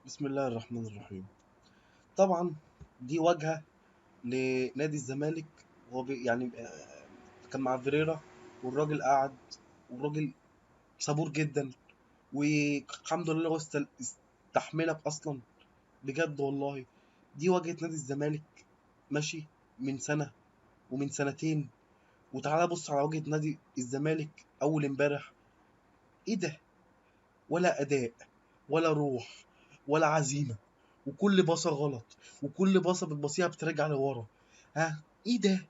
بسم الله الرحمن الرحيم. طبعا دي واجهة لنادي الزمالك. هو يعني كان مع فيريرا، والراجل قعد، والراجل صبور جدا، والحمد لله هو استحملك اصلا. بجد والله دي واجهة نادي الزمالك، ماشي، من سنة ومن سنتين. وتعالى بص على واجهة نادي الزمالك اول امبارح. ايه ده؟ ولا اداء، ولا روح، ولا عزيمه، وكل باصه غلط، وكل باصه بتبصيها بترجع لورا. ها ايه ده؟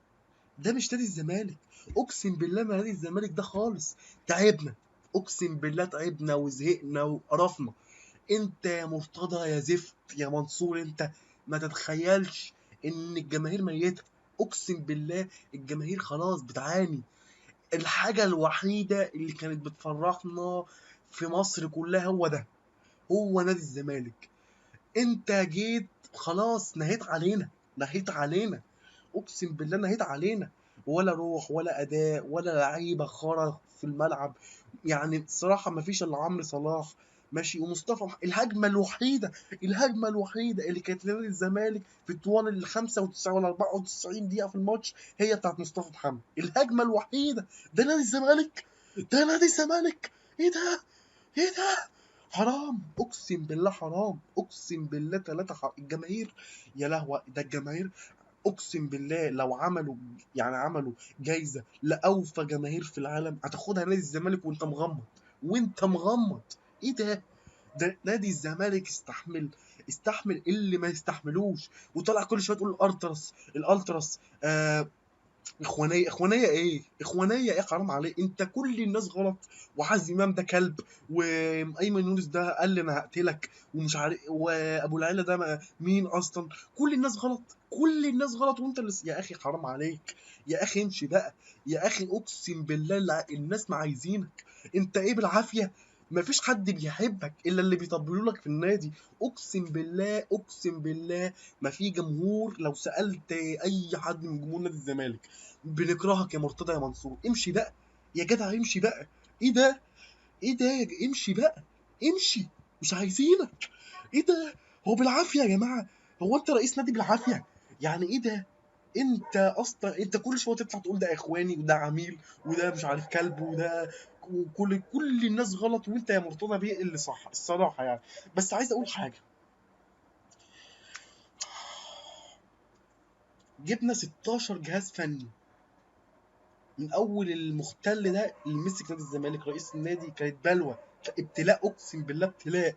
ده مش نادي الزمالك. اقسم بالله ما نادي الزمالك ده خالص. تعبنا، اقسم بالله تعبنا وزهقنا وقرفنا. انت يا مرتضى يا زفت يا منصور، انت ما تتخيلش ان الجماهير ميته. اقسم بالله الجماهير خلاص بتعاني. الحاجه الوحيده اللي كانت بتفرحنا في مصر كلها هو ده، هو نادي الزمالك. انت جيت خلاص نهيت علينا، نهيت علينا، اقسم بالله نهيت علينا. ولا روح ولا اداء ولا لعيبه خرا في الملعب. يعني الصراحه ما فيش الا عمرو صلاح، ماشي، ومصطفى الهجمه الوحيده، الهجمه الوحيده اللي كانت لنادي الزمالك في طوال ال 95 ولا 94 دقيقه في الماتش هي بتاعت مصطفى محمد، الهجمه الوحيده. ده نادي الزمالك، ده نادي الزمالك. ايه ده؟ ايه ده؟ حرام، اقسم بالله حرام، اقسم بالله ثلاثة الجماهير، يا لهوي ده الجماهير. اقسم بالله لو عملوا، يعني عملوا جايزة لأوفى جماهير في العالم هتاخدها نادي الزمالك وانت مغمض، وانت مغمض. ايه ده؟ ده نادي الزمالك استحمل، استحمل اللي ما يستحملوش. وطلع كل شويه تقول الالتراس، الالتراس اخوانيه، اخوانيه ايه؟ اخوانيه ايه؟ حرام عليك، انت كل الناس غلط. وحازم امام ده كلب، وايمن يونس ده قال لي انا هقتلك ومش عارف، وابو العيله ده مين اصلا. كل الناس غلط، كل الناس غلط، وانت اللي يا اخي حرام عليك. يا اخي امشي بقى. يا اخي اقسم بالله الناس ما عايزينك. انت ايه بالعافيه؟ مفيش حد بيحبك الا اللي بيطبلوا لك في النادي. اقسم بالله، اقسم بالله ما في جمهور. لو سالت اي حد من جمهور نادي الزمالك بنكرهك يا مرتضى يا منصور، امشي بقى يا جدع، امشي بقى. ايه ده؟ ايه ده امشي بقى، امشي، مش عايزينك. ايه ده؟ هو بالعافيه يا جماعه؟ هو انت رئيس نادي بالعافيه؟ يعني ايه ده؟ انت اصلا انت كل شويه تطلع تقول ده اخواني وده عميل وده مش عارف كلب وده، كل الناس غلط، وانت يا مرتضى بيه اللي صح الصراحه يعني. بس عايز اقول حاجه، جبنا 16 جهاز فني من اول المختل ده اللي مسك نادي الزمالك رئيس النادي. كانت بلوى، ابتلاء، اقسم بالله ابتلاء.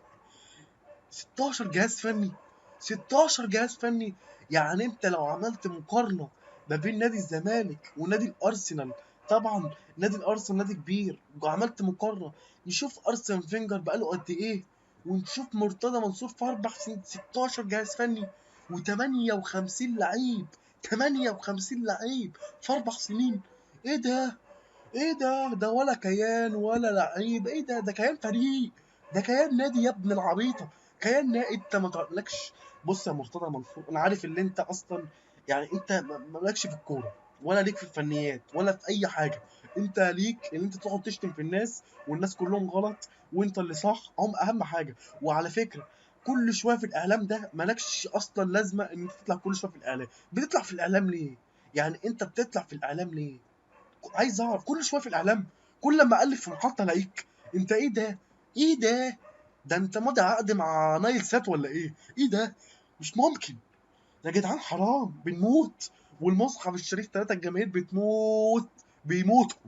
16 جهاز فني، 16 جهاز فني. يعني انت لو عملت مقارنه ما بين نادي الزمالك ونادي الارسنال، طبعا نادي الارسنال نادي كبير، وعملت مقارنه نشوف ارسن فينجر بقاله قد ايه، ونشوف مرتضى منصور في 4 سنين 16 جهاز فني و58 لعيب، 58 لعيب في 4 سنين. ايه ده؟ ايه ده؟ ده ولا كيان ولا لعيب، ايه ده؟ ده كيان فريق، ده كيان نادي يا ابن العبيطه. كيان نادي، انت ما تعرفلكش. بص يا مرتضى منصور، انا عارف ان انت اصلا، يعني انت مالكش في الكوره ولا ليك في الفنيات ولا في اي حاجه. انت ليك ان انت تقعد تشتم في الناس والناس كلهم غلط وانت اللي صح، هم اهم حاجه. وعلى فكره كل شويه في الاعلام ده مالكش اصلا لازمه ان انت تطلع كل شويه في الاعلام. بتطلع في الاعلام ليه؟ يعني انت بتطلع في الاعلام ليه؟ عايز اعرف. كل شويه في الاعلام، كل لما الف في محطه الاقيك. انت ايه ده؟ ايه ده؟ ده انت ماضي عقد مع نايل سات ولا ايه؟ ايه ده؟ مش ممكن يا جدعان، حرام بنموت. والمصحف الشريف ثلاثة الجماهير بتموت، بيموتوا.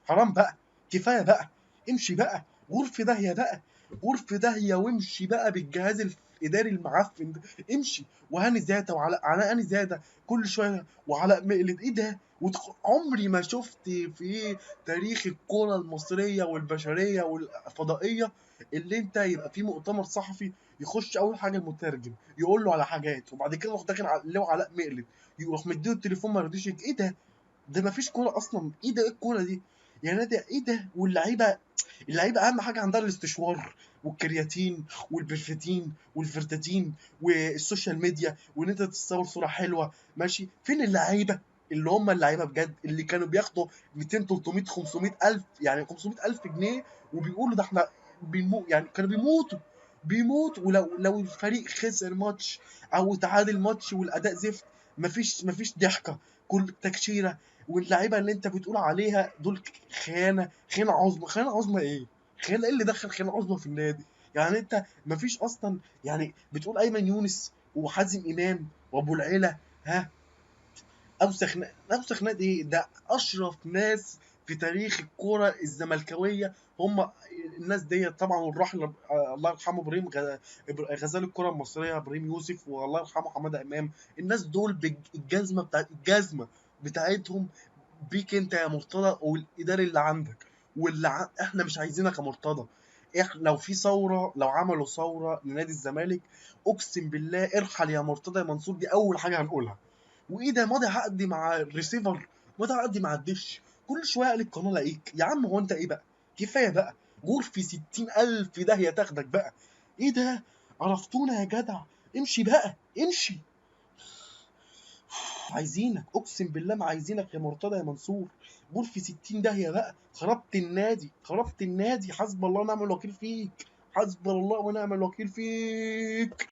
حرام بقى، كفايه بقى، امشي بقى، غرف داهيه بقى، غرف داهيه، وامشي بقى بالجهاز الاداري المعفن ده. امشي. وهاني زاده وعلاء هاني زاده كل شويه، وعلاء مقلد. ايه ده؟ عمري ما شفت في تاريخ الكرة المصرية والبشرية والفضائية اللي انت يبقى في مؤتمر صحفي يخش اول حاجة المترجم يقول له على حاجات، وبعد كده يروح داخل على اللي هو علاء مقلد يروح مديله التليفون ما يرضيش ايه ده؟ ده ما فيش كورة اصلا. ايه ده؟ ايه الكورة دي؟ يعني ده ايه ده؟ واللعيبة، اللعيبة اهم حاجة عندها الاستشوار والكرياتين والبرفيتين والفرتاتين والسوشيال ميديا، وان انت تتصور صورة حلوة. ماشي، فين اللعيبة اللي هم اللعيبة بجد اللي كانوا بياخدوا 200 300 500 الف، يعني 500 الف جنيه، وبيقولوا ده احنا يعني كانوا بيموتوا بيموت. ولو الفريق خسر ماتش او تعادل ماتش والاداء زفت، مفيش ضحكه، كل تكشيره. واللعيبه اللي انت بتقول عليها دول خيانه عظمى. خيانه عظمى ايه؟ خيانه ايه اللي دخل خيانه عظمى في النادي؟ يعني انت مفيش اصلا. يعني بتقول ايمن يونس وحازم امام وابو العيله، ها؟ اوسخ نادي ايه ده؟ اشرف ناس في تاريخ الكوره الزملكاويه هم الناس ديت طبعا. والراحل الله يرحمه ابراهيم غزال الكره المصريه ابراهيم يوسف، والله يرحمه حماده امام. الناس دول الجزمه بتاعتهم بيك انت يا مرتضى والاداري اللي عندك. احنا مش عايزينك يا مرتضى. احنا لو في ثوره، لو عملوا ثوره لنادي الزمالك، اقسم بالله ارحل يا مرتضى يا منصور، دي اول حاجه هنقولها. وايه ده؟ ماضي عقدي مع الريسيفر، ماضي عقدي مع الدش، كل شويه اقلب قناه الاقيك. يا عم هو انت ايه بقى؟ كفايه بقى. غرفه 60,000 داهيه تاخدك بقى. ايه ده؟ عرفتونا يا جدع. امشي بقى، امشي. عايزينك، اقسم بالله ما عايزينك يا مرتضى يا منصور. غرفه 60 داهيه بقى. خربت النادي، خربت النادي. حسب الله ونعم الوكيل فيك. حسب الله ونعم الوكيل فيك.